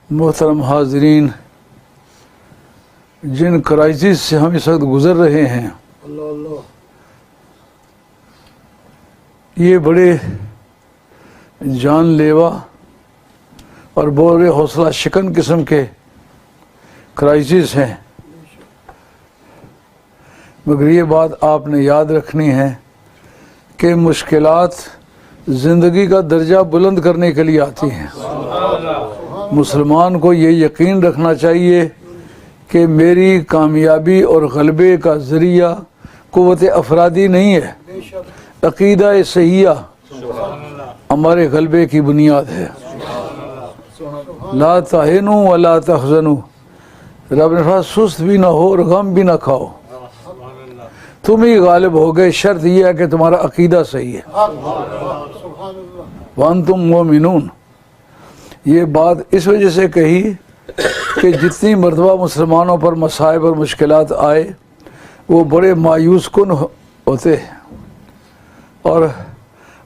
मोहतरम हाजरीन, जिन क्राइसिस से हम इस वक्त गुज़र रहे हैं, ये बड़े जानलेवा और बड़े हौसला शिकन किस्म के क्राइसिस हैं। मगर ये बात आपने याद रखनी है कि मुश्किलात ज़िंदगी का दर्जा बुलंद करने के लिए आती हैं। मुसलमान को ये यकीन रखना चाहिए कि मेरी कामयाबी और गलबे का ज़रिया क़ुव्वत अफरादी नहीं है, अक़ीदा सहिया हमारे गलबे की बुनियाद है। ला तहिनु व ला तहज़नु, रब ने कहा सुस्त भी ना हो और गम भी ना खाओ, तुम ही गालिब हो गए। शर्त यह है कि तुम्हारा अक़ीदा सही है। वअंतुम मोमिनून, ये बात इस वजह से कही कि जितनी मरतबा मुसलमानों पर मसाइब और मुश्किलात आए वो बड़े मायूस कुन होते हैं और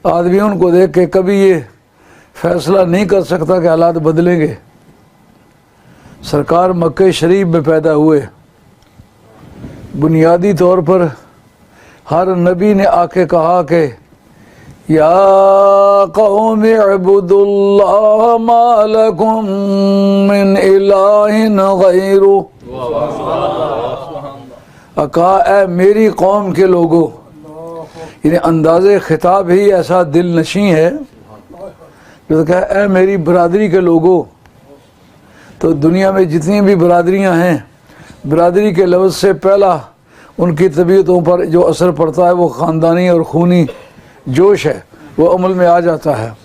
आदमी उनको देख के कभी ये फैसला नहीं कर सकता कि हालात बदलेंगे। सरकार मक्के शरीफ में पैदा हुए, बुनियादी तौर पर हर नबी ने आके कहा कि या कौम अबुदुल्लाह मा लकुम मिन इलाहिन गैरु, कहा ऐ मेरी कौम के लोगों, यानी अंदाज़े खिताब ही ऐसा दिल नशी है जो कहा ऐ मेरी बरादरी के लोगों। तो दुनिया में जितनी भी बरादरियां हैं, बरादरी के लफ्ज़ से पहला उनकी तबीयतों पर जो असर पड़ता है वो ख़ानदानी और खूनी जोश है, वो अमल में आ जाता है।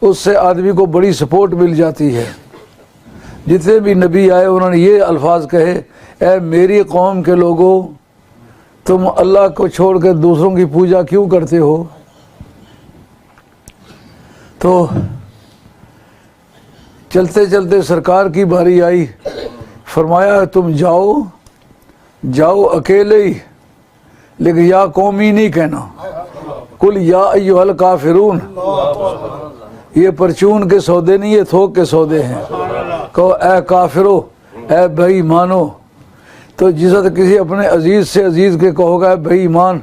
उससे आदमी को बड़ी सपोर्ट मिल जाती है। जितने भी नबी आए उन्होंने ये अल्फाज कहे, ऐ मेरी कौम के लोगों, तुम अल्लाह को छोड़ कर दूसरों की पूजा क्यों करते हो। तो चलते चलते सरकार की बारी आई, फरमाया तुम जाओ अकेले ही, लेकिन या कौमी नहीं कहना, कुल या अय्युहल काफिरून। ये परचून के सौदे नहीं, ये थोक के सौदे हैं। कहो ऐ काफिरो, ऐ बेईमानो। तो जिस वक्त किसी अपने अजीज से अजीज के कहोगा बेईमान,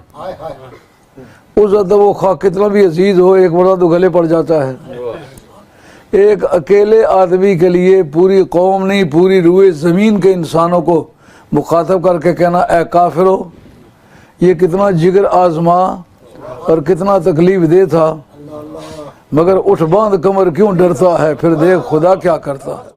उस वक्त वो खा कितना भी अजीज हो एक बार तो गले पड़ जाता है। एक अकेले आदमी के लिए पूरी कौम नहीं, पूरी रूए ज़मीन के इंसानों को मुखातब करके कहना ऐ काफिरो, ये कितना जिगर आजमा और कितना तकलीफ दे था। मगर उठ बांध कमर क्यों डरता है, फिर देख खुदा क्या करता।